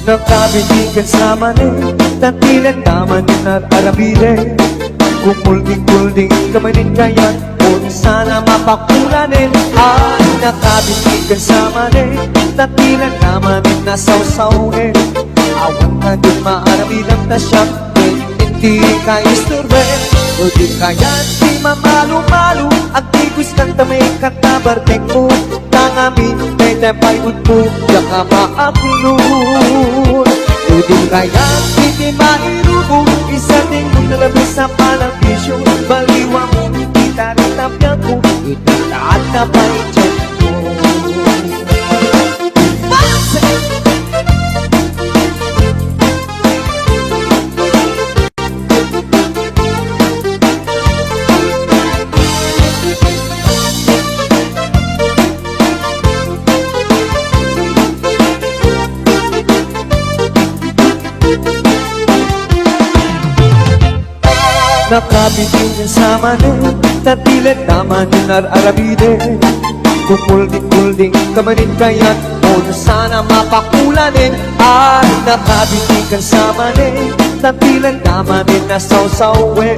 Nakabitikan sa mani, tatilan naman at arabide. Kumulding-kulding kamanin kayan, kung sana mapakulanin. Ay, nakabitikan sa mani, tatilan naman na sawsawin. Awan ka din maarabilang na siya, hindi ka isturben. O di kaya di mamalo-malo, ang tigus ng tamay katabartek mo. Tangamin, may tepay udpo, yaka maakulun. O di kaya hindi mairubo, isa din kong nalabis sa palang bisyo. Baliwa mo, kita rin tapya ko, itataat na pa i-check mo. Nakabitin niya sa mani, tatilan naman yung arabide. Kumulding-kulding kamanin kayan, o na sana mapakulanin. Ay, nakabitin ka sa mani, tatilan naman yung nasawsawin.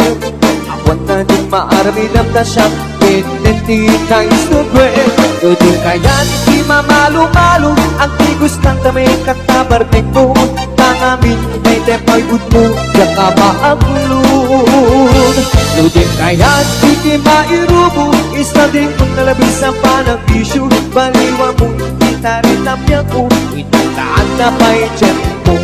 Awan na din maarabilang na siya, hindi ka isturben. O di kaya hindi mamalo-malo, ang tigus ng tamay katabartek mo. Tangamin, may tepay udmo, yaka maagulun. O di kaya hindi mairubo, isa din kong nalabis ang panang bisyo. Baliwa mo, kita rin tapya ko, itataan na pa'y check mo.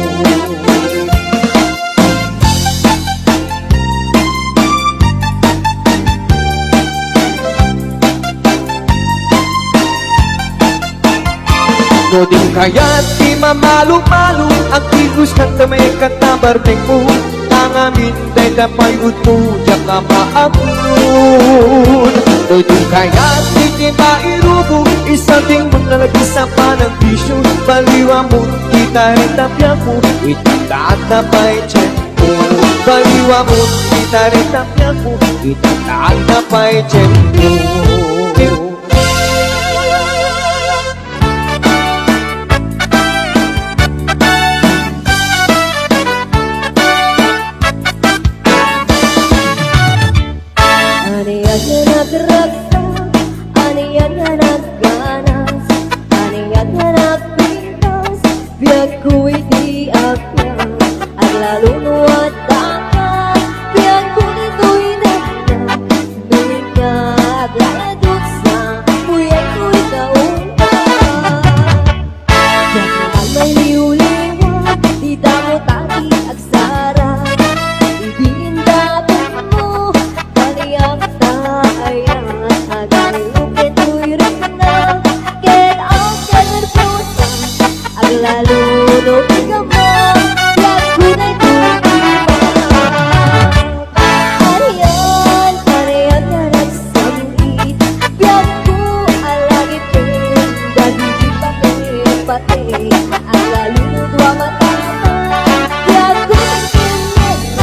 O di kaya di mamalo-malo, ang tigus ng tamay katabartek mo. Tangamin, day tapay udmo, yaka maagulun. O di kaya di mairubo, isa ding mong nalagis sa panang bisyo. Baliwa mo, kita rin tapya mo, itataat na pa'y check mo. Baliwa mo, kita rin tapya mo, itataat na pa'y check mo. Aniyan nga nagragsa, aniyan nga nagganas, aniyan nga nagpintas, biyag ko'y di akyan, at lalo nuwat takas, biyag ko nito'y nagdan, nuwin nga agladot sa, buyay ko'y kauntan. Diyan naman may liw-liwat, di damo tagi agsara, ibigin dapat mo, kaniyak ayan, agay uket ko'y rinna, ken ang kanerposa, aglalunod ka ba, yak ko na'y tumiwag. Ariyan, ariyan na nagsamit, biyak ko alagit rin, dagigi pati, aglalunod wa matama, biyak ko na'y tumiwag.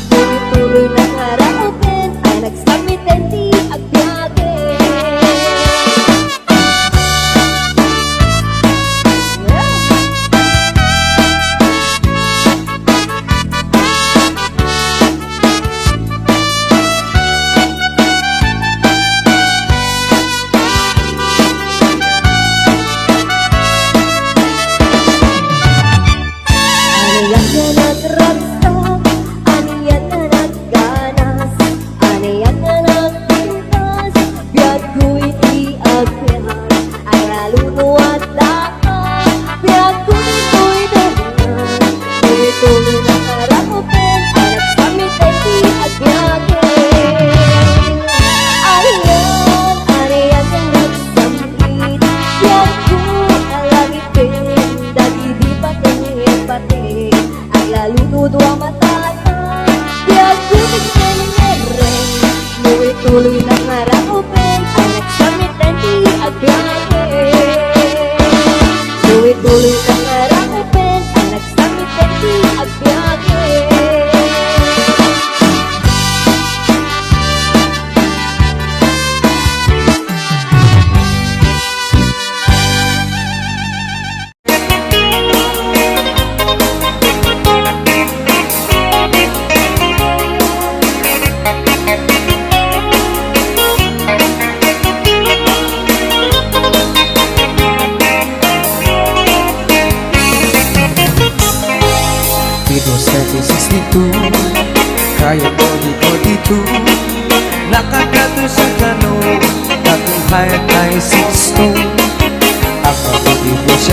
Tuloy-tuloy na harapin, ay nagsamit and di agbyage. Aniyan nga nagragsak, aniyan nga nagganas, aniyan nga nagpintas, biyag ko'y di agyan, ay nalunuat dakas, biyag ko nito'y dahilan, tuloy-tuloy na harapin, ay nagsamit ay di agyage. Ariyan, ariyan nga nagsamit, biyag ko alagit din, dagidi pati, ay lalunod wa matata, biyag ko nagsalineren, tuloy-tuloy na harapin, ay nagsamit ay di agyage. Tuloy-tuloy na harapin, ay nagsamit ay di agyage.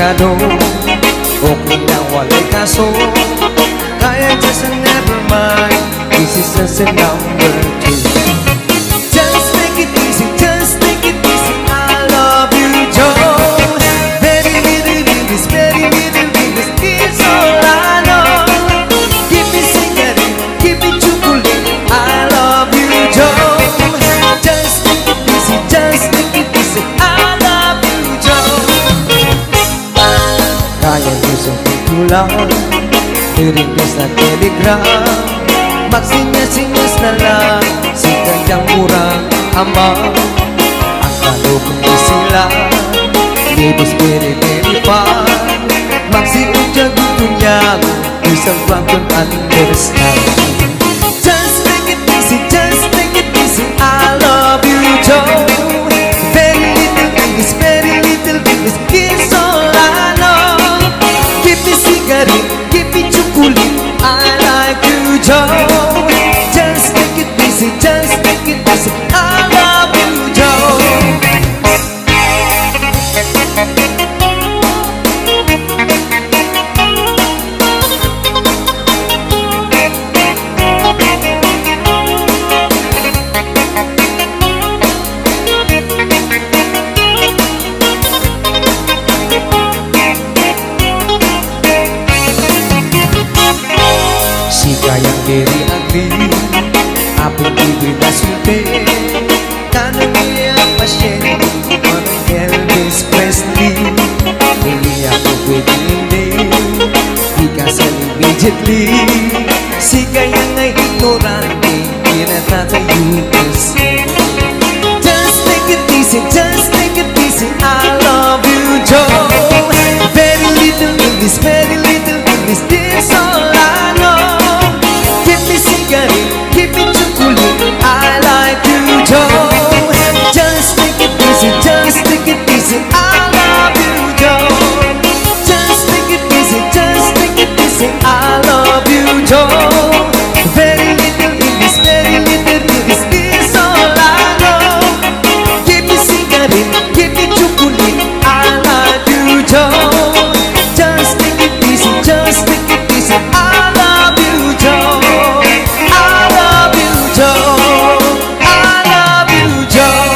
masyado. Okay lang walay kaso, kaya just a never mind. This is just a number two. Just take it easy, just take it easy. I love you, Joe. Very little bit, this very little bit, this is all I know. Give me cigarette, give me chocolate. I love you, Joe. Just take it easy, just take it easy. I love you, Joe. Kaya gusto ko lang i-request na telegram, magsinyas-sinyas na lang si kanyang murang ama. Ang kalokong di sila libis pere-pere-pan, magsiudyag ito niyang isang bangkon understand. Just take it easy, just take it easy. I love you, Joe. Very little thing is very little thing is kiss all I know. Give me cigarette, give me chocolate. I like you, Joe. Just take it easy, just take it easy. I love you, Joe. Si kayang very ugly, apong ibig na sulti. Kanang iyang pasyente, manong Elvis Presley. Hindi ako pwede hindi, di kasal immediately. Si kayang ay ignorante, pinatatayo kasi. Just take it easy, just take it easy. I love you, Joe. Very little English, very little English. This all I know. Give me cigarette, give me chocolate. I like you, Joe. Just take it easy, just take it easy. I love you, Joe. Just take it easy, just take it easy. I love you, Joe. Very little English, very little English. This all I know. Give me cigarette, give me chocolate. I love you, Joe. Just take it easy, just take it easy. I love you, Joe. I love you, Joe. I love you, Joe.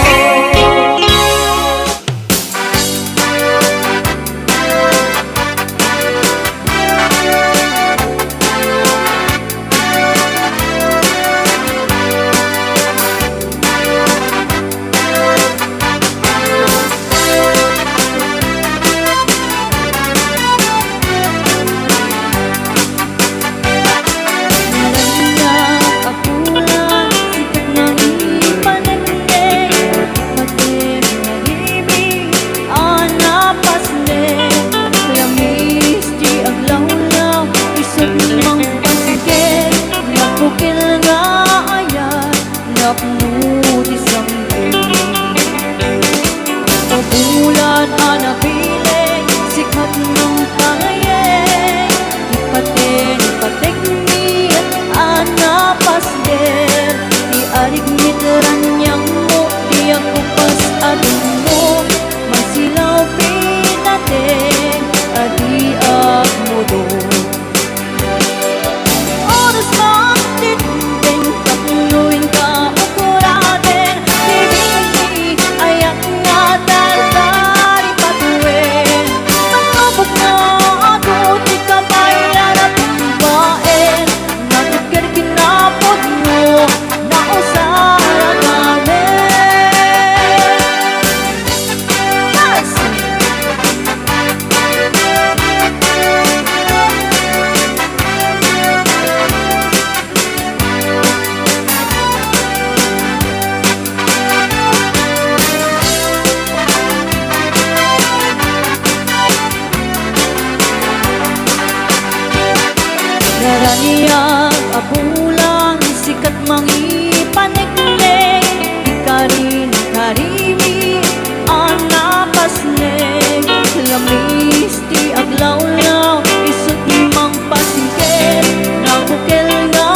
Karaniang abulang sikat mangipaneknek. Ikarin karimi anapasnek. Lamis ti aglawlaw isut mang pasingket. Nabukel nga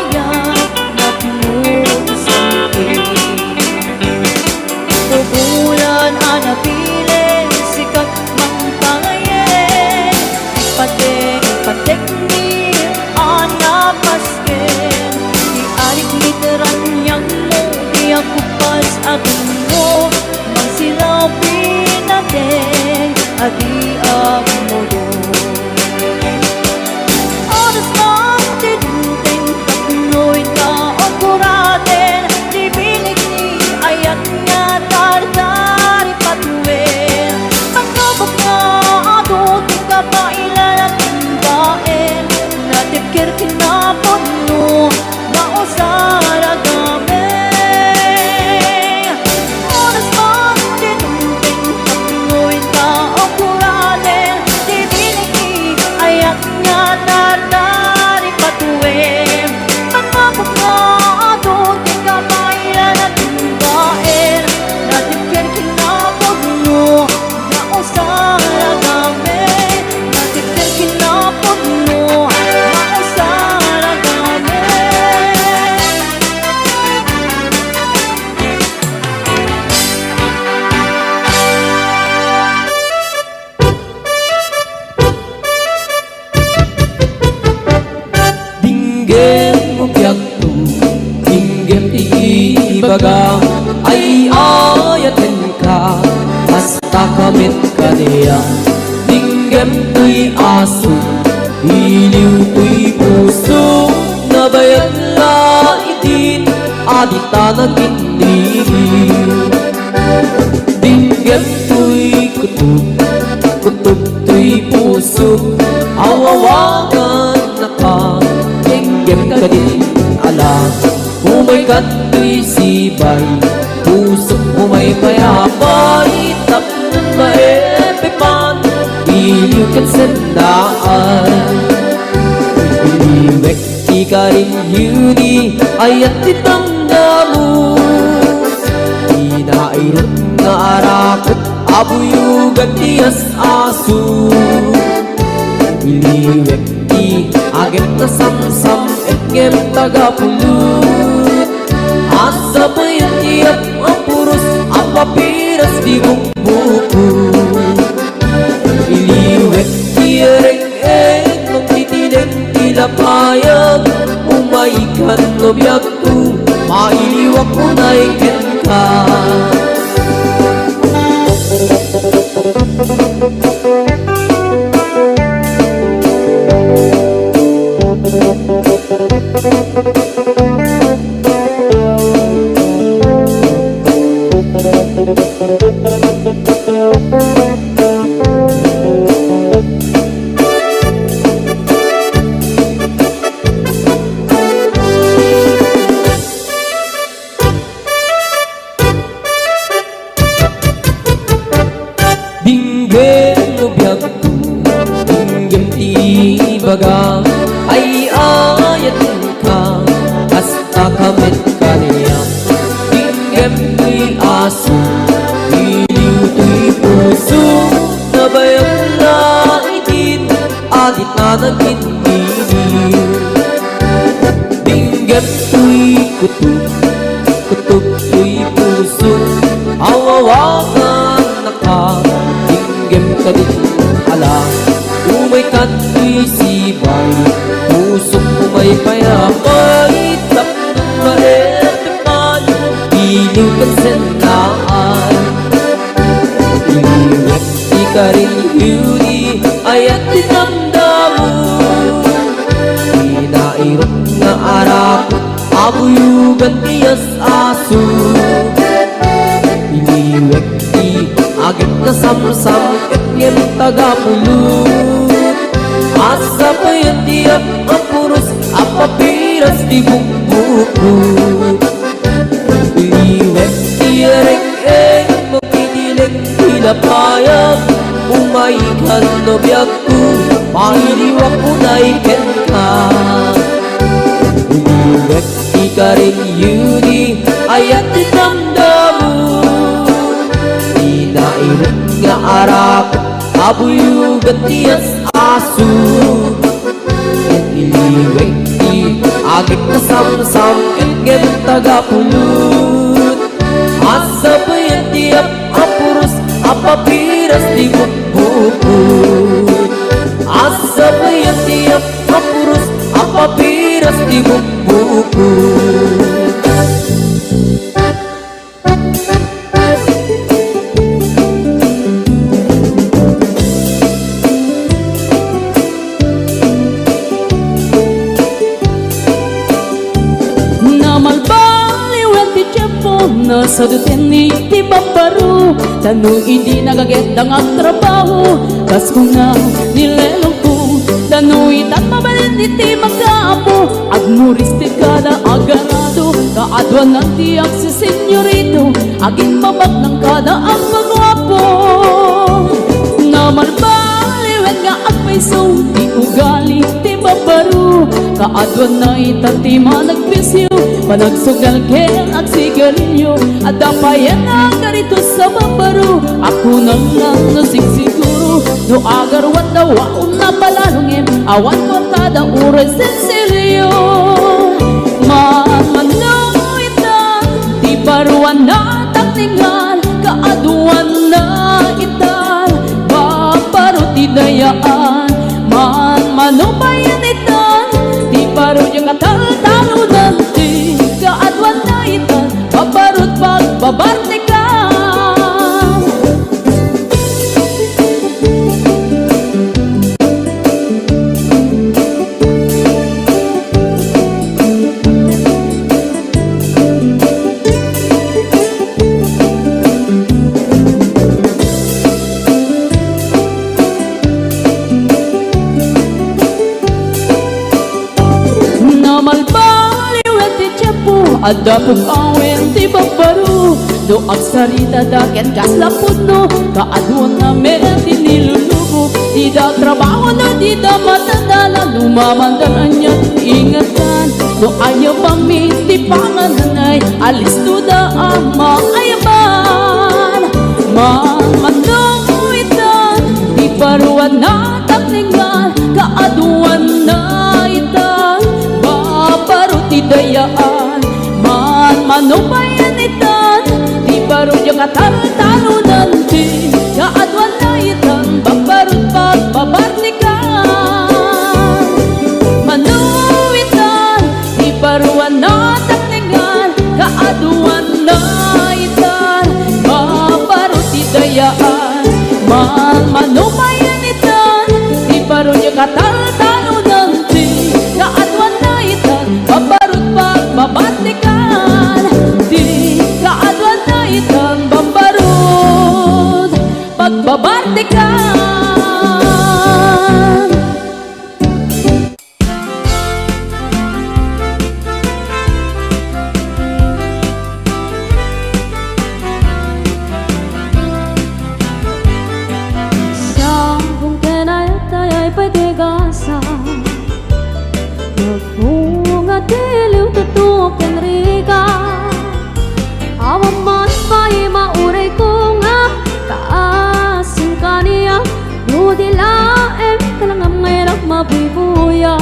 ayan napunod sa bulan anapile sikat mang pangayan. akin mo magsilapin natin adi ang mundo. Oras ng tinuting kapnoy na okuratin libilig ni ayat nga tartari patuwin pagkabak nga ato di ka pa ilalaking baen natikir kinapon mo mausara kami. Oras ng tinuting kapnoy na okuratin libilig ni ayat nga tartari patuwin pagkabak nga ato di ka pa ilalaking baen natikir kinapon mo mausara kami. Natikir kinapon mo mausara kami. Dinggem mo biyak tu, dinggem iibaga ay ayatin ka, basta kamit ka niya. Dinggem tuy aso, iliw tuy puso, nabayad la itin, adita nag-inigil. Dinggem tuy kutub, kutub tuy puso, awawagan na ka, dinggem ka din alam. Umay ka tuy sibay, puso mo may payapay, tapos maepipan, iliw kan sandaan. Iliwek di ka rin yuni, ayat ditangdamu. Inairot nga arakot, abuyugan tiyas aso. Iliwek di agem na samsam, etngem tagapulut. Asa pa yan tiyap ang puros, ang papiras di bukbuku. Iliwek di ereng-eng, magtitinig tilapayag. Umaikan no biyak tu, mailiwak mo na ikin ka. Dinggem mo biyak tu, dinggem ibaga ay ayatin ka, basta kamit ka niya. Dinggem tuy aso, iliw tuy puso, nabayag na itin, adit na nag-inigil. Dinggem tuy kutub, kutub tuy puso, awawagan na ka, dinggem ka din alam. Umay ka tuy sibay, puso mo may payapay, tapos maepipan, iliw kan sandaan. Iliwek di ka rin yuni, ayat dinamdamu. Inairot nga arakot, abuyugan tiyas aso. Iliwek di agit na samsam, etngem tagapulut. Asa pa yan tiyap ang puros, ang papiras di bukbukut. Iliwek di ereng-eng, magtitinig tilapayag. Umaikan no biyak tu, mailiwak mo na ikin ka. Iliwek di ka rin yuni, ayat dinamdamu. Inairot nga arakot, abuyugan tiyas aso. Iliwek di agit na samsam, etngem tagapulut. Asa pa yan tiyap ang puros, ang papiras di bukbukut. Asa pa yan tiyap ang puros, ang papiras di bukbukut. nasa duten ni ti babaro Tanong hindi nagaget ang trabaho Kas ko nga nilelong ko Tanong itat mabalin iti magkaapo Agmuris ti kada agarado Kaadwan ng tiyak si senyorito Aging babak ng kada ang magwapo Naman baliwet nga agpaiso Di ugali ti babaro Kaadwan na itatima nagpisyo Panagsugal ken at sigarilyo At dapayan na karito sa babaro Ako na lang nasigsiguro No agarwat na waon na palalungin Awan mo kada uray sensilyo Mamanaw ita Di paruan na takningan Kaaduan na itan Babaro ti dayaan Manubayan itan Di paro yung katal-talo nanti Kaadwan na itan Babarot pagbabarte ka Adapog awen ti babaro Do agsarita daken kaslapod no Kaadwan na meron ti nilulubo Di da trabaho no di da matandala Lumamandaran niya ingatan No ayaw pamit ti pangananay Alis no da ang maayaban Mamanong itan Di paruan na takningan Kaadwan na itan Babaro ti dayaan Manubayan itan Di barong yung katal-talo nanti Kaadwan na itan Babarot pagbabarnikan Manuitan Di baruan na takningan Kaadwan na itan Babarot idayaan Manubayan itan Di barong yung katal-talo nanti Kaadwan na itan Babarot pagbabarnikan Pagbabartikan Sambung kenayat ay patigasa Nagbunga diliw tutukin riga Awang man pa'y mauray ko nga Kaasin ka niya Nudilaem kalangam ngayon mabibuya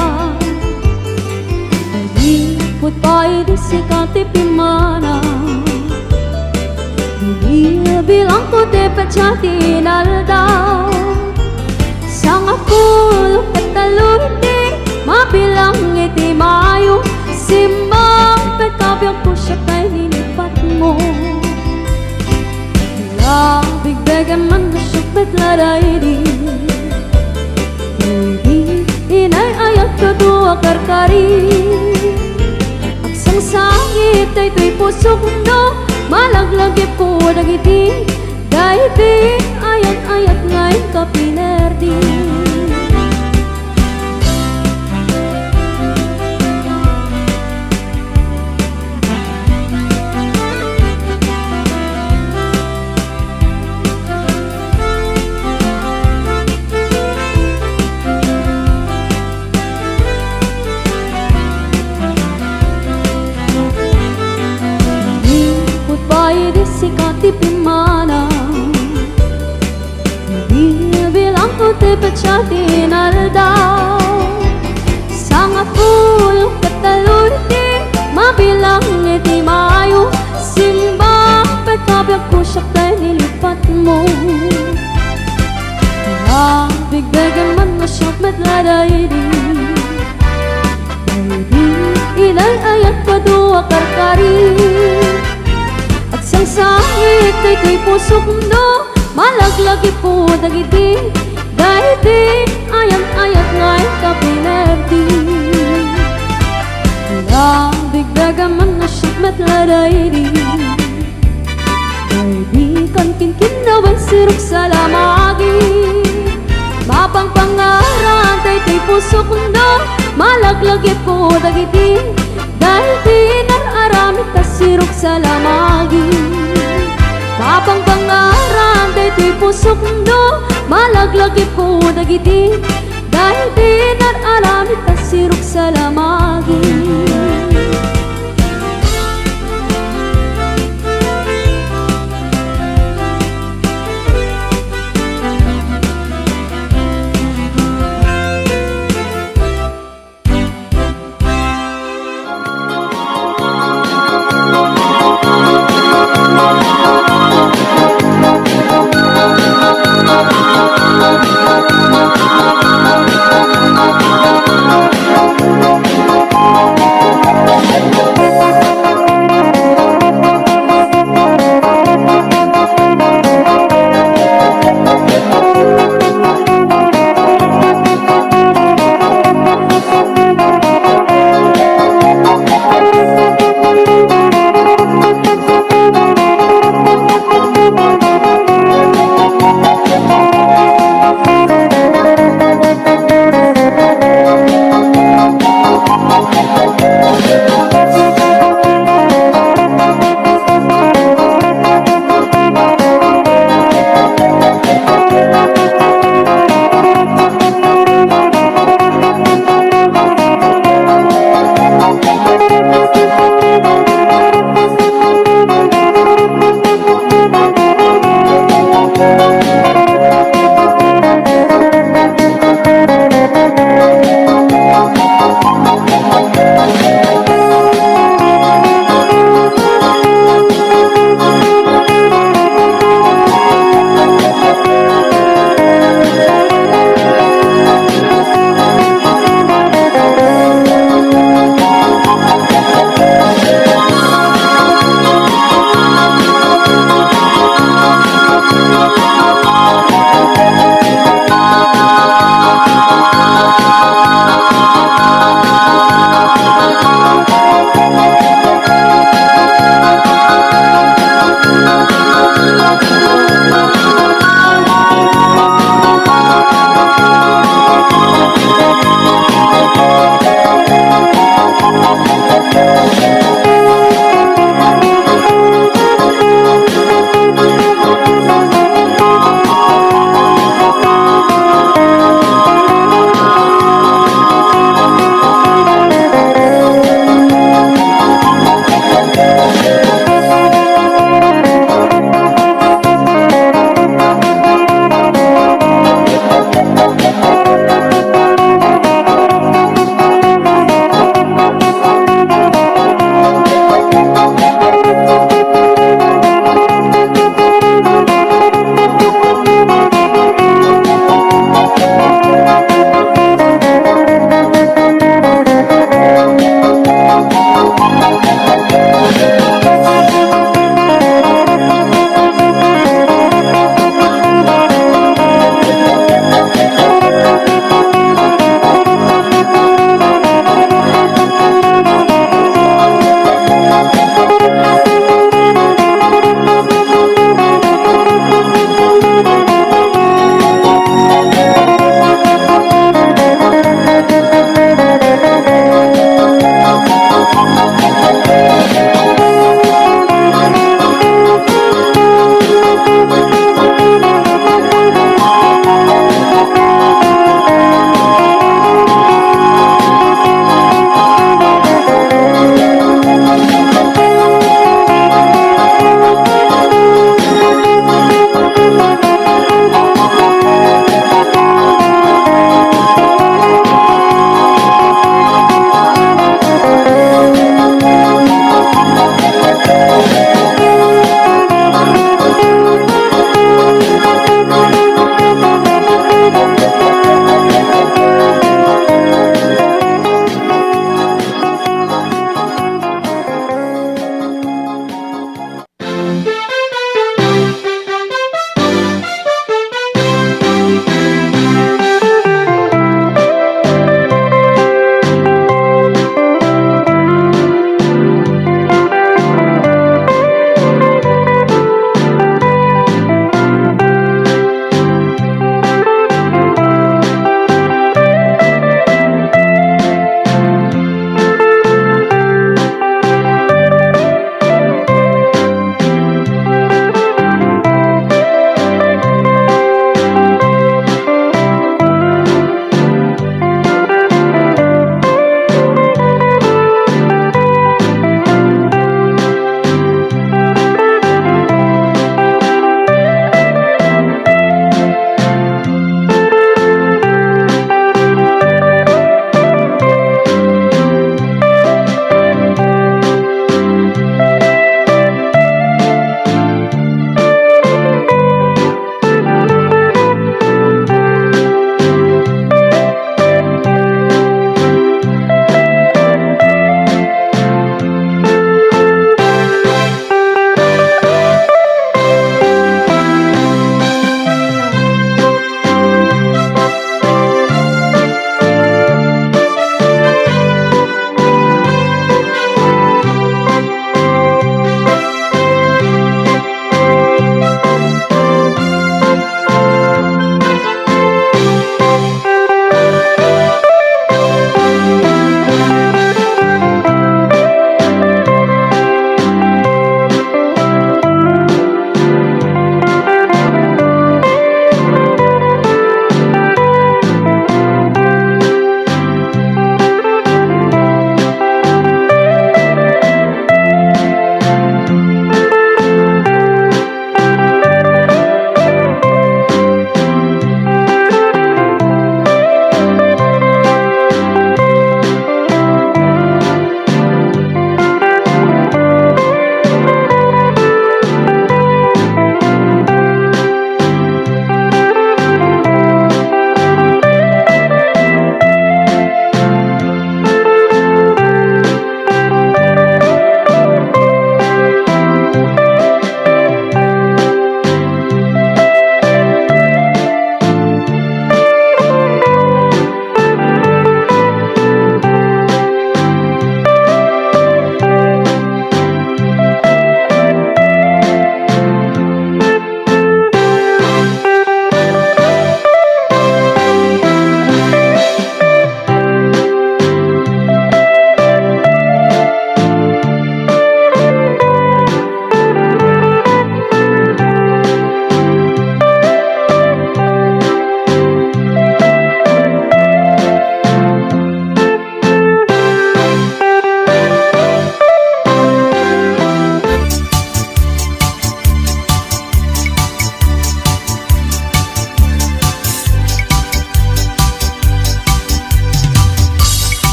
Nagipot pa'y di sikati pimana Bilang ko te pachati naldaw Sang ako lukat talunti Mabilang iti mayo Simbang pagkabyang ko siya kay nilipat mo Bigbegan man nasyok betlaray di Inay ayat kadua karkari Agsang sangit ay to'y pusok no Malaglagip ko dagiti Dahiti ayat-ayat ngayon ka pinerdi Sikati pimana Bilang ko te pachati naldaw Sang apul katalunti Mabilang iti mayo Simbang pagkabyag ko siya kay nilipat mo Bigbegan man na siya metladay di Inay ayat kadua karkari Sang sangit ay to'y pusok no Malaglagi po dagiti Dahiti ayat-ayat nga'y kapinerdi Bigdaga man na siya metladay di tasirok sa lamagi. Mapang pangaran tay pusok no, malaglagip ko dagiti. Dahil di nararamit tasirok sa lamagi. Mapang pangaran tay pusok no, malaglagip ko dagiti. Dahil di nararamit tasirok sa lamagi.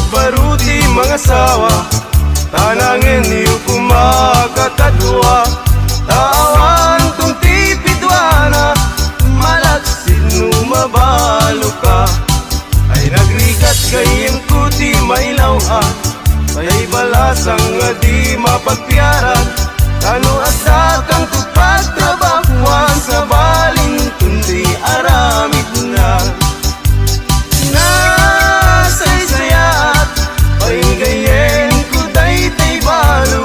baruti mga sawa, tanangin niyo kumakatadwa, tawan kung tipidwana, malaksin numabalo ka. Ay nagrigat kayem kuti mailawan, kaya'y balasang nga di mapagpiaran, kano asa kang tupagtrabahuan, sa baling kundi aramid na. Nasaysayat, paigayen ko daytay balo,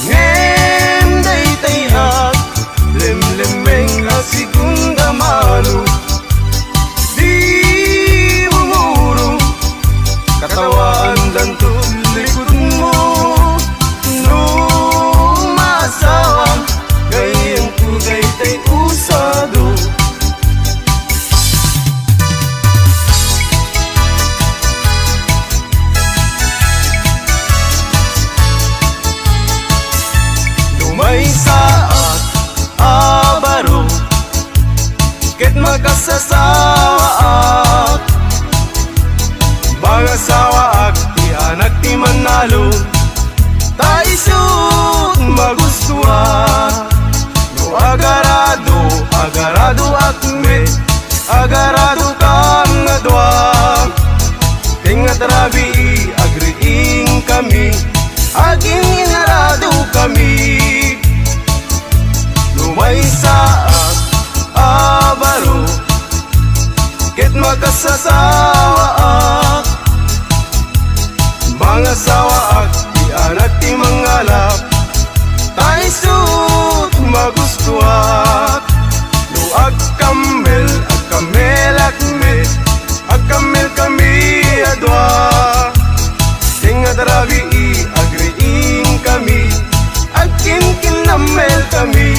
ngem daytay at lemlemeng asigong damalo. Di umuro, katawaan danto likod mo, no masawang, gayen ko daytay usado. Lumay saat abaro, ket magkasasawa ak, mga sawa ak ti anak ti manalo, taisut magustuhan. No agarado, agarado ak me, agarado kam nga duwag, tingat rabi agriing kami, aging inarado kami. Lumay saat abaro, ket magkasasawa ak, mga sawa ak di anak ti mangalap, taisut magustuhan. No agkamel akme, agkamel kami adwa, tingat rabi agriing kami, agkinkinamel kami.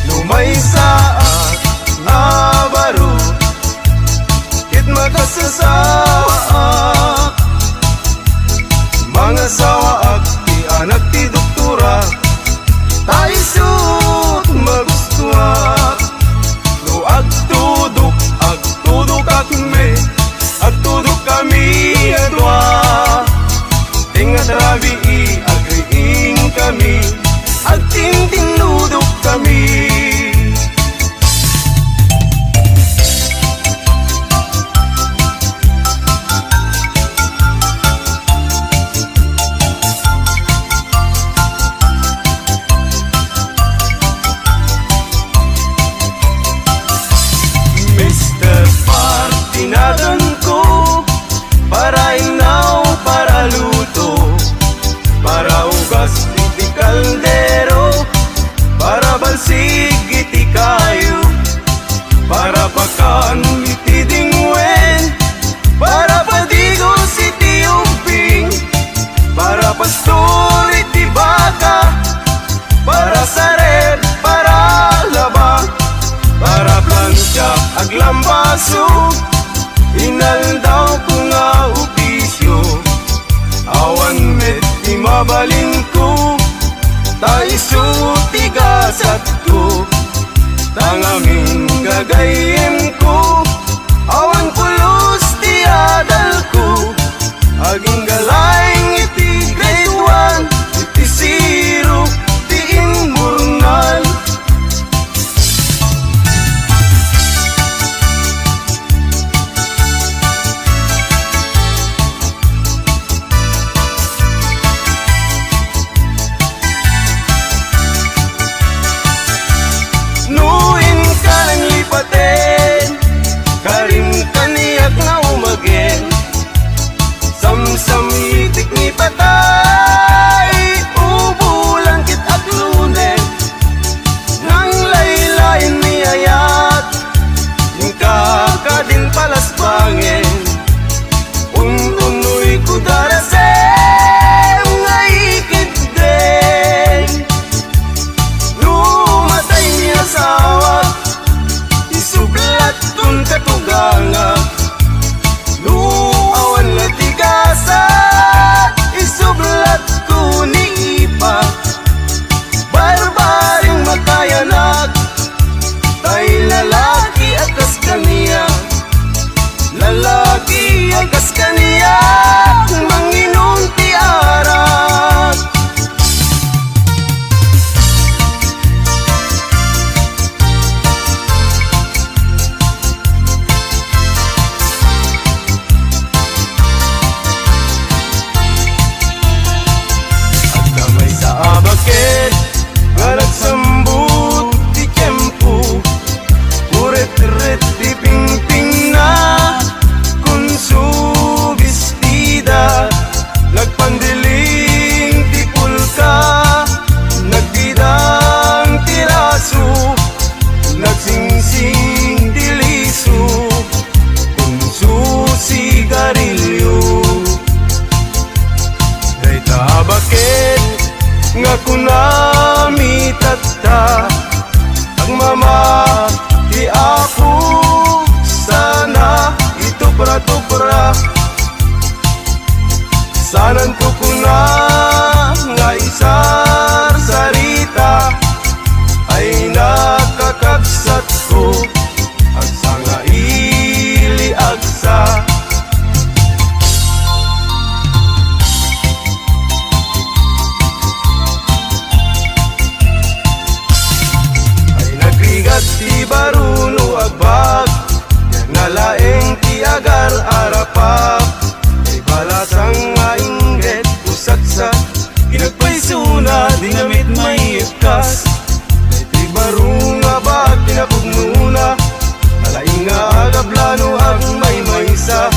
Lumay saat abaro, ket magkasasawa ak, mga sawa ak ti anak ti doktora, taisut magustuhan. No agtudok akme, agtudok kami adwa, tingat rabi agriing kami, agtintinudok kami. Mr. Partinagan ko, para inaw, para luto, para ugas iti kaldero, para balsig iti kayo, para pakan iti dingwen, para padigos iti umping, para pastor iti baka, para sared, para laba, para plancha aglambaso, inaldaw ko nga opisyo, awan met di mabalin ko, taiso tigasat ko, tangaming gagayem ko, awan pulos ti adal ko, aging galayng iti grade 1, iti zero, ti inmurnal. Nuin ka ng lipaten, karim kaniyak na umagin, samsam itik ni patay, ubulan kit at lunen, nang laylayin ni ayat, yung kakadin palas bangin, ununoy ko darasem, ngaikid din. Numatay ni asawa, isublat kung katuganga, nuawan na tigasa, Sanan ko kuna nga isar sarita ay nakakagsat ko agsa nga ili agsa. Ay nagrigat ti baruno agbag yan nalaeng ti agar arapap ay balasang nga ingret usaksa kinagpaisuna dinamit may ikas barung nga ba kinapugmuna alaing nga agablano ag may maysa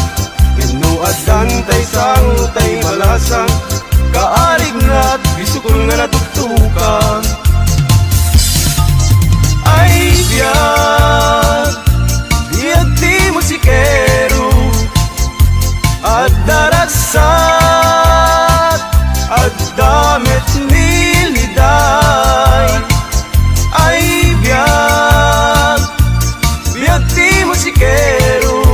gano at dantay sang tay malasang kaarig na't bisukol nga natugtukan ay biyag biyag di musikero at daragsat at damit niliday ay biyag biyag ti musikero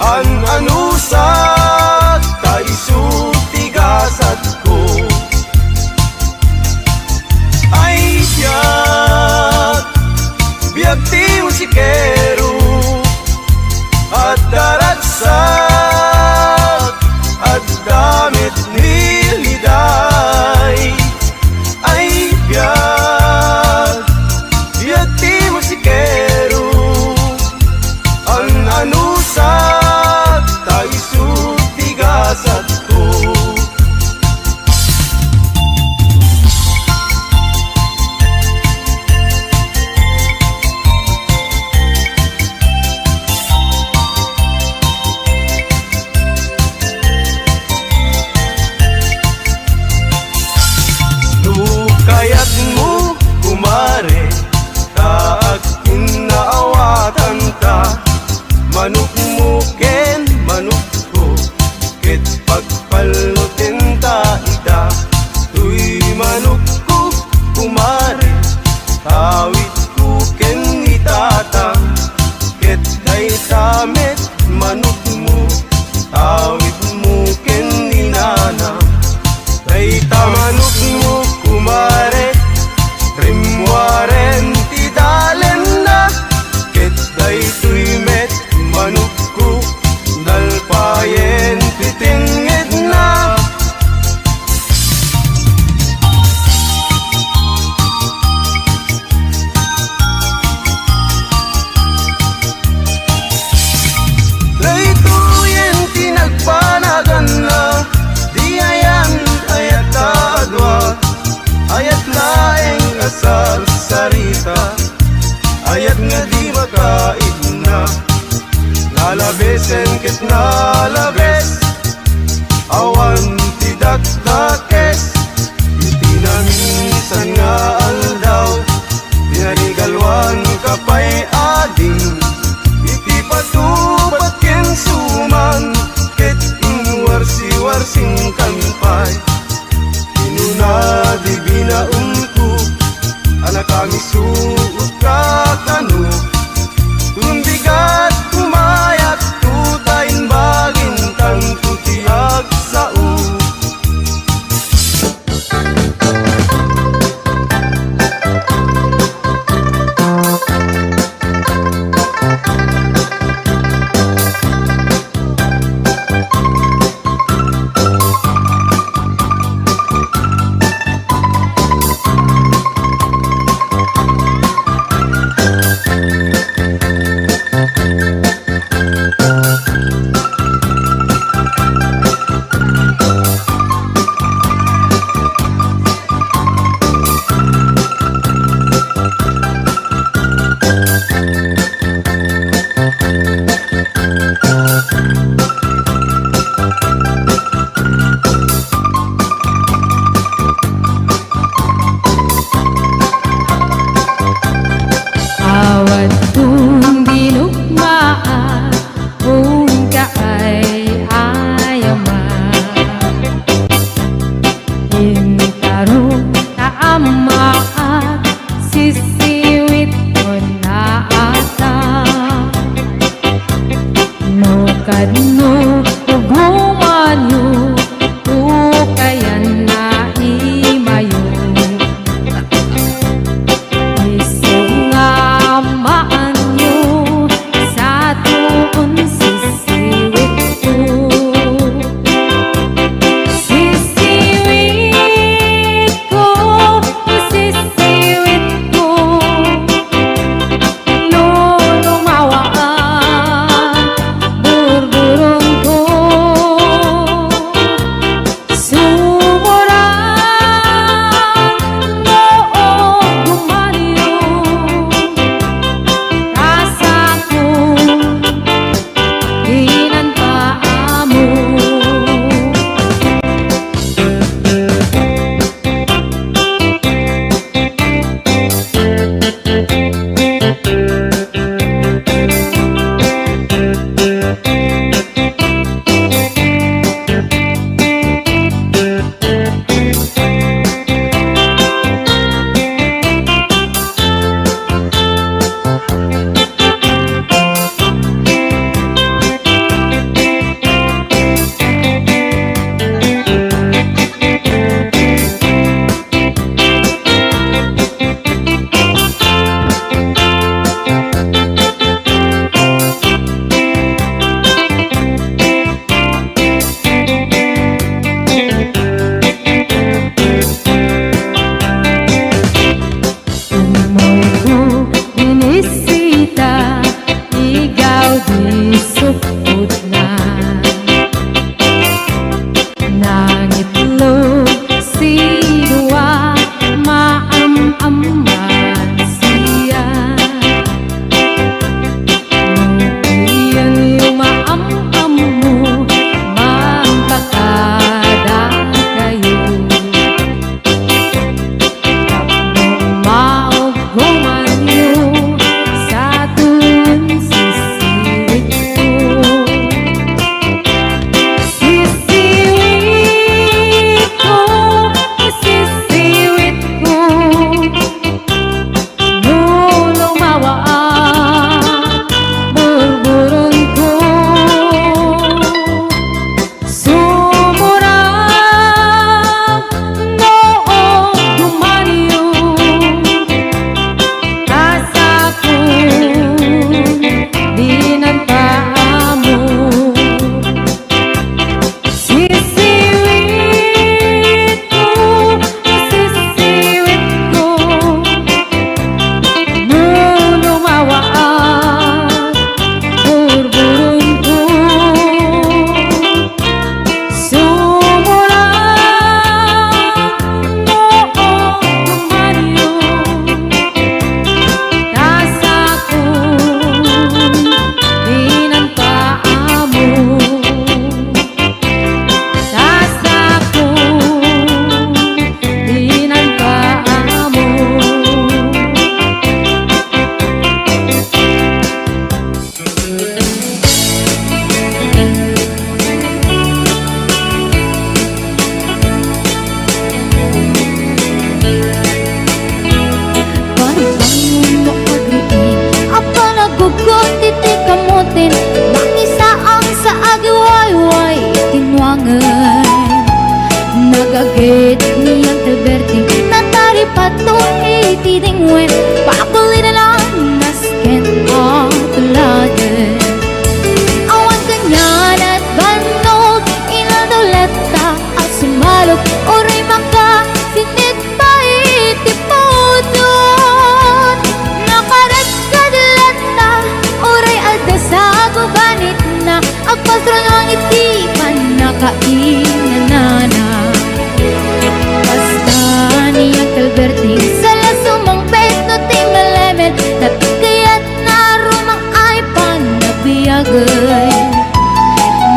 an anusat ta isutigasat ko ay biyag biyag ti musikero at daragsat at damit niliday ay biyag biyag ti musikero ang anusat ta isutigasat ko. Kayat mo kumare kaag inaawatan ta manok mo ken manok ko ket pagpalutin ta ida tuy manok ko kumare tawid ko ken itata ket day tamet manok mo tawid mo ken inana day tamanok mo kumare rimwaren ti dalen na ket day tuimet manukku dalpayen titingid na laytuyen tinagpanagan na di ayan ayat adwa ayat laeng asal sarita ayat nga di makaid na lalabesen ket nalabes awan ti dakdakes iti naminsan nga aldaw pinanigalwan kapay ading iti patupat ken suman ket inwarsi-warsing kanpay inuna di binaungku anak kami suot katano tumbigat kumayat tutain bagin tan tutiag sao. Agagit niyang Alberti Natari patong itidingwen Pakulit na lang nasken atulagan Awan kanyan at banog Inadoleta at sumalog Oray maka sinit pa itipodon Nakarat kadalata Oray alda sa gubanit na Agpastro ng itipan Nakainanana Basta niyang Alberti Sala sumang peto ti malemen Natigayat na rumang ay panabiyagay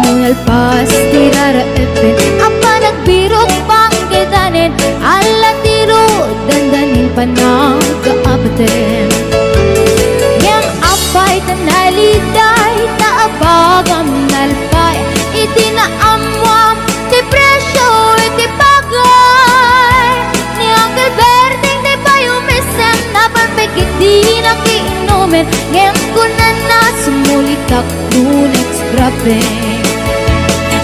Mungalpas tirara epen Apa nagbirok panggedanin Ala tiro dandanin panagkaapaten Yang apay tanaliday Taabagam nalpay Itinaamwam Ti presyo iti bagay Ni Uncle Berting Di payumisen Napanpekit di nakiinumin Ngayon ko na sumulitak Nunex grabe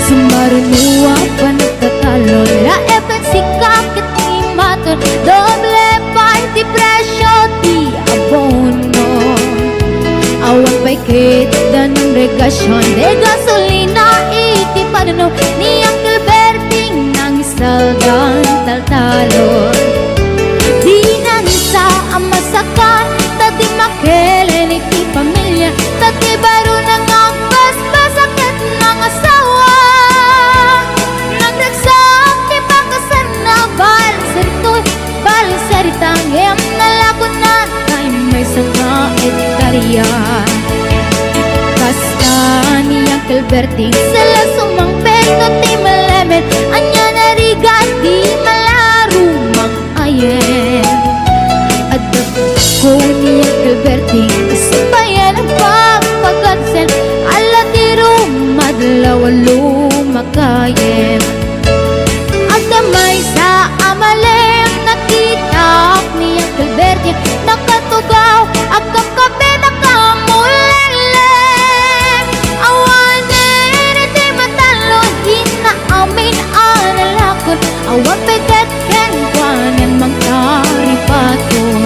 Sumarunuwa pa nagtatalo La efek si kakit ni maton Doble pa iti presyo Ti abono Awan pa'y kita ng regasyon De gasolina iti panano Ni Uncle Berting nang isaldan taltalon Di nang isa ang masakan Tati makelen iti pamilya Tati baro nang ang basbasakit ng asawa Nagdagsak ti pakasan na balasaritoy Balasaritang em nalakon na Kay may sanga etarya Basta ni Uncle Berting Sala sumang peto ti malemen Anya narigat di malarumang ayen Adap ko ni Uncle Berting Isipayan ang pagpagansen Ala tiro madlaw lumakayen At damay sa amalem Nakitak ni Uncle Berting Nakatugaw Agam kape nakamulelem Awanin iti matalon Hinaamin analakon Awan pegat ken kwanen mangkaripaton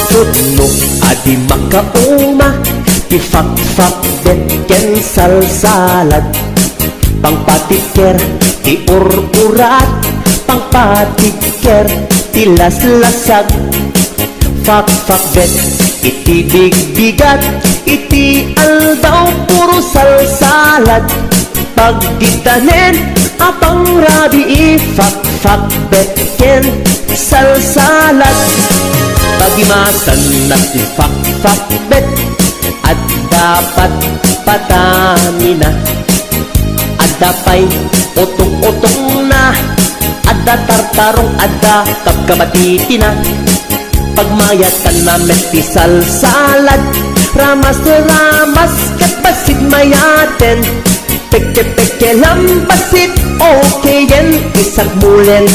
Tudno adi makauma Tifak-fak den ken salsalad Pangpatiker ti ur-urat Pangpatiker ti las-lasag Fak-fak den iti big-bigat Iti aldaw puro salsalad Pagditanen apang rabi Fak-fak bet ken salsalad Pagimasan na ti fak-fak bet At dapat patamina At dapay utong-utong na At tartarong at kapkamatiti na Pagmayatan na ti salsalad Ramas-ramas kat basit mayaten Peke-peke lambasit okay yan Isag mulen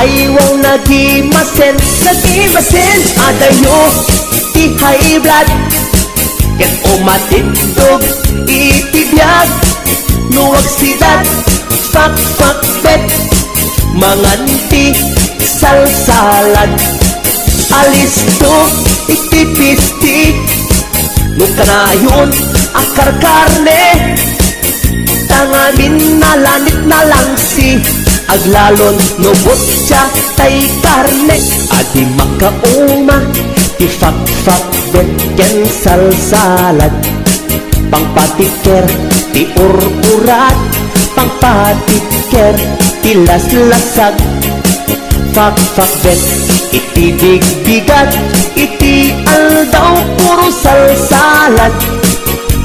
ayaw nagimasen Nagimasen adayo ti high blood Ket umatindog itibiyag Nuwag sidat fak-fak bet Manganti salsalad Alisto itipisti Nukanayon akar karne Tangamin na lanit na lang si Aglalon nubot siya tay karne Adi makauma ti fak-fak bet ken salsalad Pangpatiker ti ur-urat Pangpatiker ti las-lasag Fak-fak bet iti big-bigat Iti aldaw puro salsalad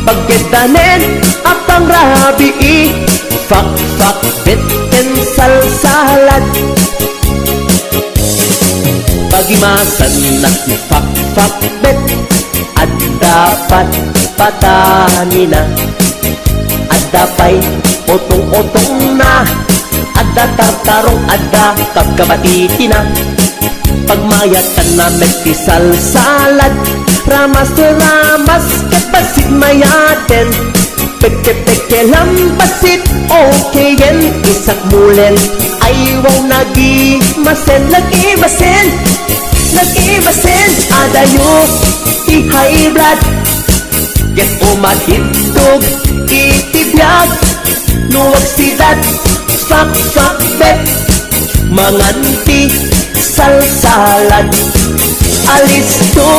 Pagkedanen apang rabi Fak-fak bet ken salsalad Pagimasan na fak-fak bet At dapat patani na. Adda pa'y otong-otong na, adda tartarong, adda pagkabatiti na. Pagmayatan na megtisal salad, ramas to ramas, kapasit mayaten. Peke-peke lampasit, okay yen. Isak mulen, ayaw nag-imasen, nag-imasen, nag-imasen. Adayo, high blood, get umatitog, itibiyag, nuwag sidat, sak-sak bet, manganti, salsalad. Alis to,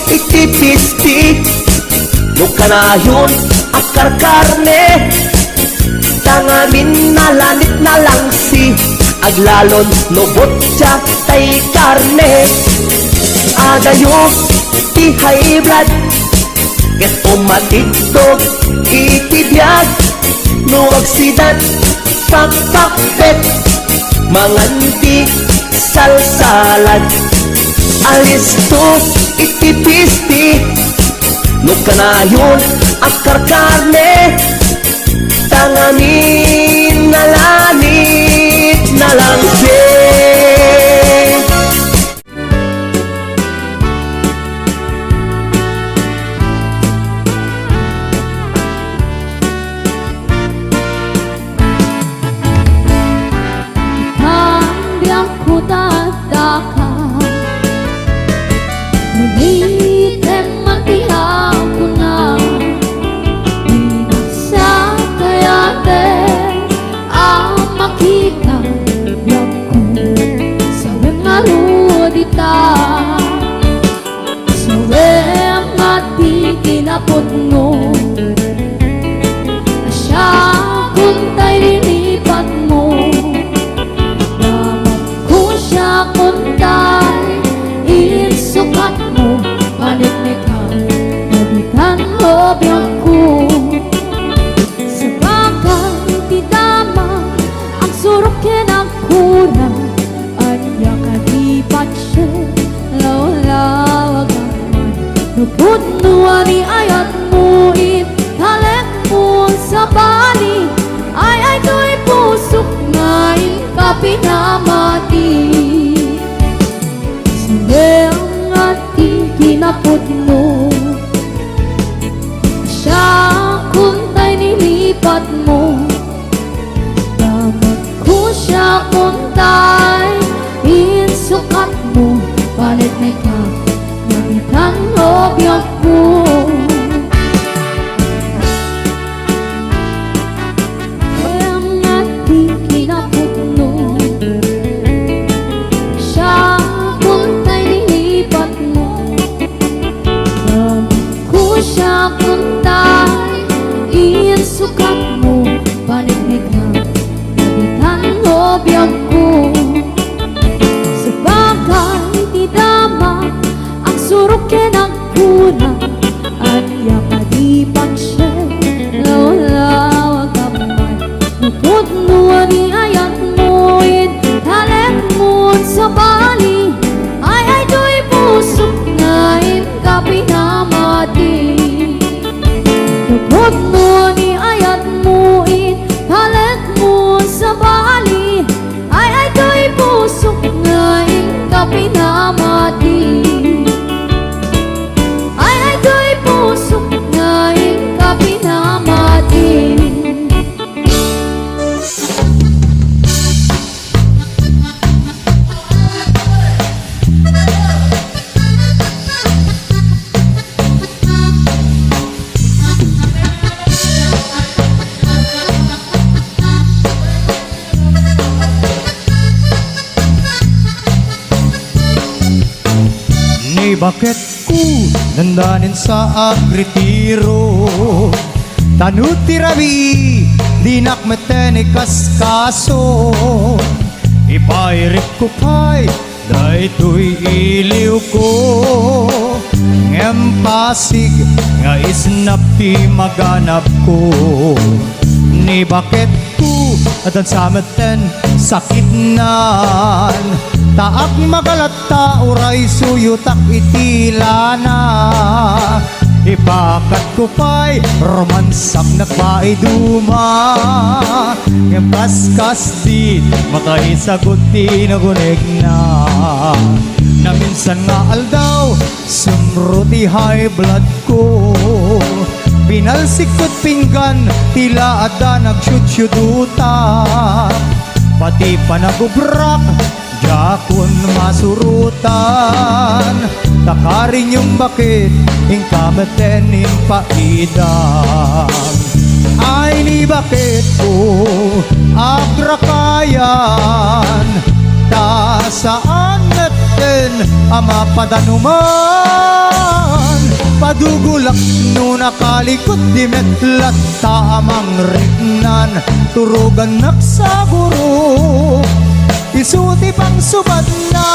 itipisti, nukanayon, akar karne. Tangamin na lanit na lang si aglalon, lobot siya tay karne. Adayo, ti high blood, get umatitog, itibiyag, nuwag sidat, sak-sak-bet, manganti, salsalad. Alis to, itipisti, nukanayon, akar karne. Tangamin na lanit na lang siya. Hanggang ko tataka, ngunit mantihan ko na. Inagsakayate ang makikabiyag ko sa wengarudita, sa wemati kinaputno. Asya kung tayo lilipat mo, kuntay, insukat mo, paniknik ka, nabitan hobyak ko. Sa bakal, di tama, ang surok kinakura, at yakadipat siya, lawlawag naman. Nupudnuan ni ayat mo, italek mo sa bali, ay to'y pusok na ikapinamati. Ang ating kinapudno, siya kuntay nilipat mo. Damat ko siya kuntay, insukat mo, palit na ka, nabitan hobyak ko. Ang ating kinapudno, siya siya kuntay, insukat mo, paniknik na, nabitan hobyak ko. Sa bagay di dama, ang surok kinagkuna, at yakadipan siya, lawlawag naman. Nupudnuan ni ayat mo, italek mo sa bali, ay do'y pusok na ikapinamati. Nupudno ni ayat mo, italek mo sa bali, ay do'y pusok na ikapinamati. Ay do'y pusok na ikapinamati. Bakit ko nandanin sa agretiro? Tanuti rabi, dinak metenikas kaso. Ipairik ko pa'y, dahito'y iliw ko. Ngempasig, nga isnap ti maganap ko. Ni bakit ko, at ang sameten sakit nan. Taak magalata, uray suyutak itilana. Ipakat ko pa'y romansak na paiduma. Ngem kaskas di makaisagot di nagunig na minsan nga aldaw sumruti high blood ko. Pinalsikot pinggan tila ada nagsyudyuduta. Pati pa nagubrak jakon masurutan. Takarin yung bakit ingkameten paidang. Ay ni bakit ko agrakayan. Ta saan natin ama padanuman. Padugulak no nakalikot di metlat ta amang rignan. Turugan naksaguro isuti pang subad na.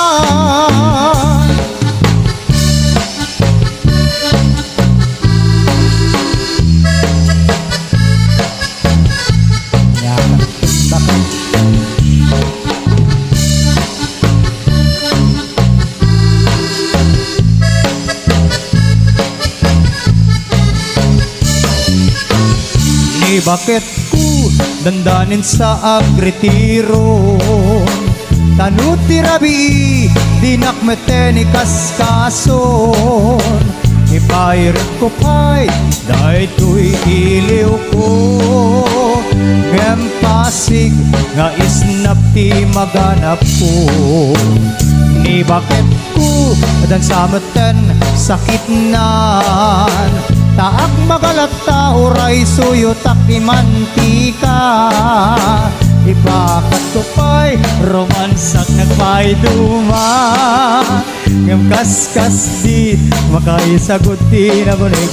Bakit ko dandanin sa agretiro. Tanuti rabi dinakmeten ni kaskason. Ipairit ko pa'y dahito'y iliw ko. Ngem pasig nga isnap ti maganap ko. Ni bakit ko dan sameten sakit nan. Taak magalata oray suyo takimantika. Ibakat ko pa'y romansak nagpaiduma. Ngam kaskas di makaisagot di nagunig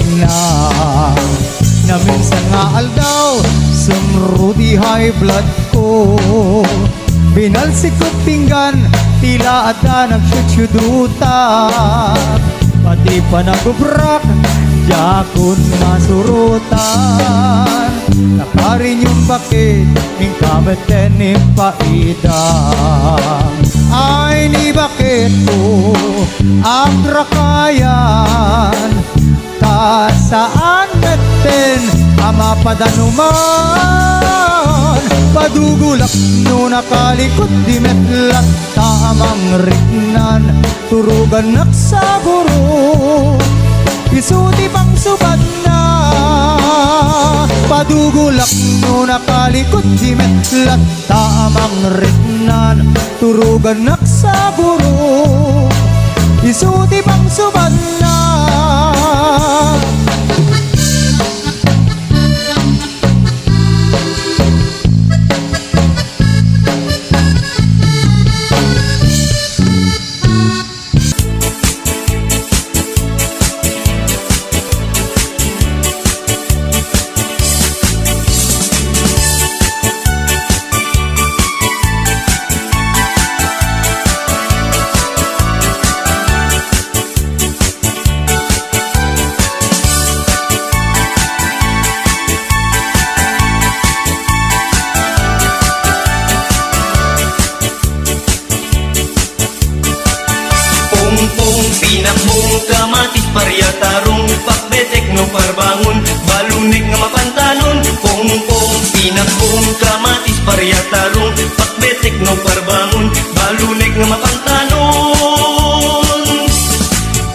na minsan nga aldaw sumruti high blood ko. Binalsikot pinggan tila ada nagsyudyuduta. Pati pa nagubrak jakon masurutan. Nakarin yung bakit ingkameten paidang. Ay ni bakit ko agrakayan. Ta saan natin ama padanuman. Padugulak no nakalikot di metlat ta amang rignan. Turugan naksaguro isuti pang subad na. Padugulak no nakalikot di metlat ta amang rignan. Turugan naksaguro isuti pang subad na. Pinakbong kamatis paryatarong pakbetek no parbangon balunek nga mapantanon. Pongpong pinakbong kamatis paryatarong pakbetek no parbangon balunek nga mapantanon.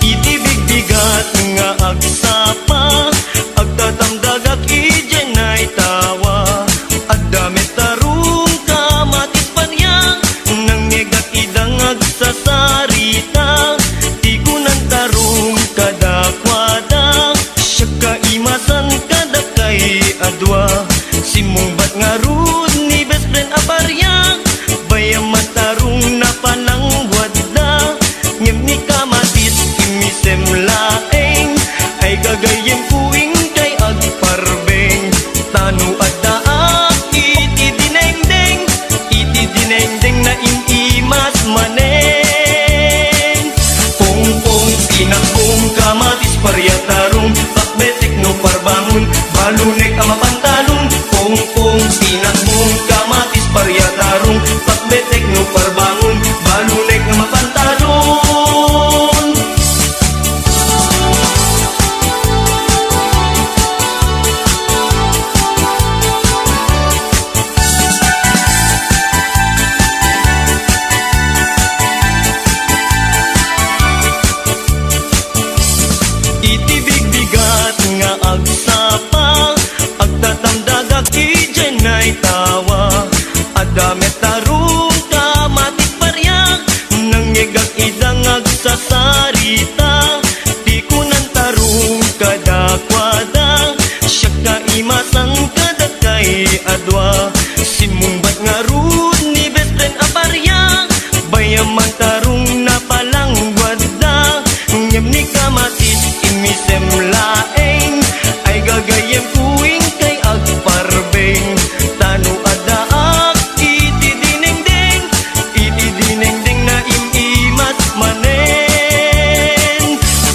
Itibig bigat nga agsapa agtatamdagak ijenay tawa. Addamet tarong kamatis paryang nang negak idang agsasarita. Adwa simumbat nga ron ni best friend aparyang bayaman tarong na panangwad na. Ngem ni kamatis imisem laeng ay gagayem kuing kay agparbeng. Tanu adaak iti dinengdeng na inimas maneng. Pongpong pinakbong kamatis paryatarong pakbetek no parbangon balunek ang mapantalong. Pongpong pinakbong kamatis paryatarong pakbetek no parbangon balunek ang mapantalong. ni kamatis imisem laeng ay gagayem kuing kay agparbeng tanu adaak iti dinengdeng na imimas manen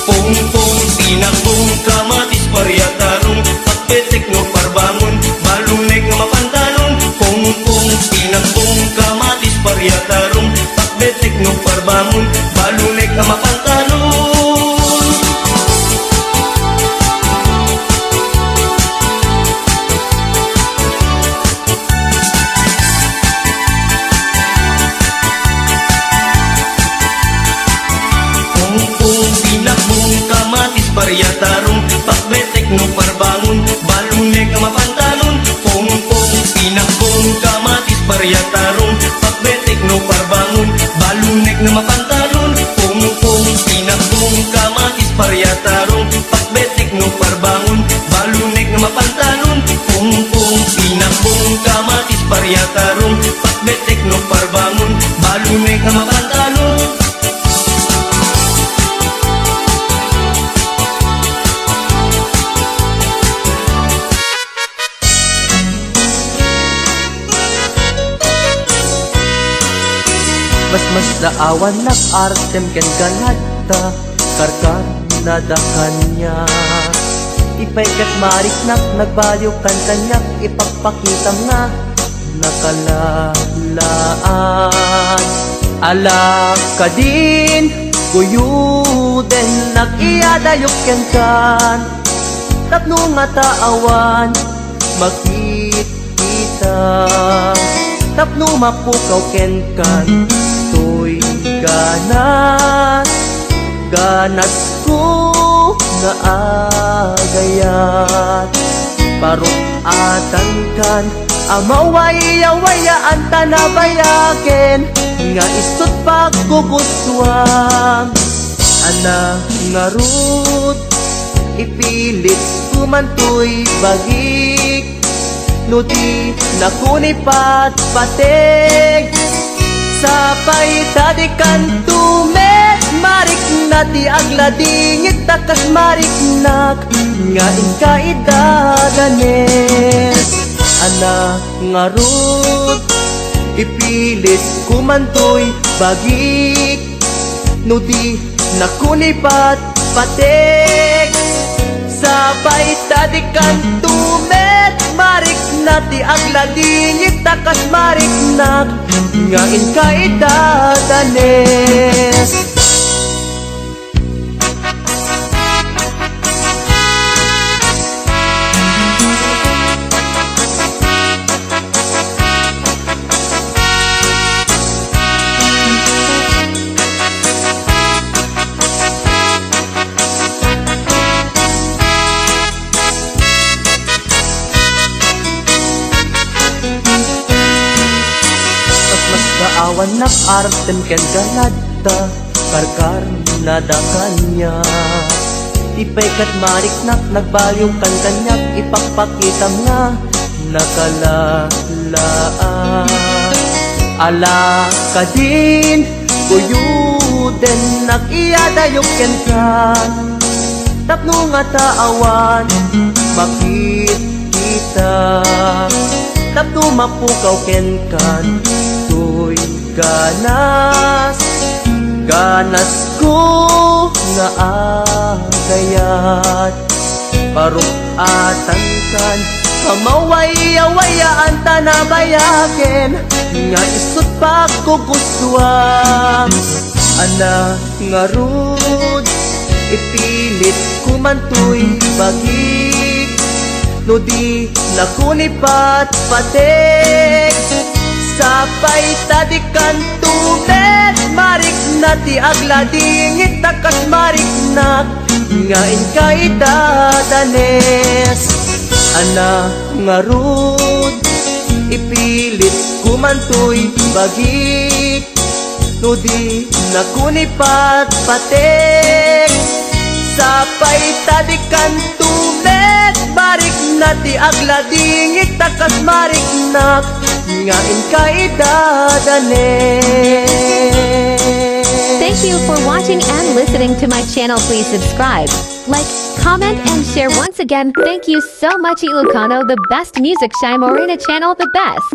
pongpong pinakbong kamatis paryatarong pagpetek no parbangon balunek nga mapantalon pongpong pinakbong kamatis paryatarong pagpetek no parbangon balunek nga mapantalon. Pongpong pinakbong kamatis paryatarong pagbetek no parbangon balunek nga mapantalon pongpong pinakbong kamatis paryatarong pagbetek no parbangon balunek nga mapantalon pongpong pinakbong kamatis paryatarong pagbetek no parbangon balunek nga mapantalon pongpong pinakbong kamatis paryatarong pagbetek no parbangon balunek nga mapantalon. Mas daawan nag-artem ken ganadta karkar nadakan niya ipaykat mariknak nagbaliw kan kanyak ipagpakita nga nakalalaan ala ka din guyuden nag-iadayok ken kan tapno nga taawan makikita tapno mapukaw ken kan to'y ganas ko nga agayat parukatan kan amawaya-wayaan tanabayaken nga istot pagkukuswam ana nga rut ipilit kumantoy bagik no di nakunipat patek sapay tadikan tumet marik na ti agladingit takas marik nak nga inkaidadanes ana nga rut ipilit kumantoy bagik no di nakunipat patek sapay tadikan tumet marik na ti agladingit takas marik nak nga inkaidadanes. Awan nak-artem ken ganadta karkar nadakan niya ipaykat mariknak nagbaliw kan kanyak ipagpakitam nga nakalalaan ala ka din kuyuden nag-iadayok ken kan tapno nga taawan makikita tapno mapukaw ken kan to'y ganas ko nga agayat parukatan kan kamawaya-wayaan tanabayaken nga isot pagkukuswam ana nga rud ipilit kumantoy bagik no di nakunipat patek sapay tadikan tumet marik na ti agladingit takas marik nak nga inkaidadanes ana nga rud ipilit kumantoy bagik no di nakunipat patek sapay tadikan tumet marik na ti agladingit takas marik nak nga inkaidadanes. Thank you for watching. watching and listening to my channel. Please subscribe, like, comment, and share. Once again, thank you so much, Ilocano, the best music, Shy Morena channel, the best.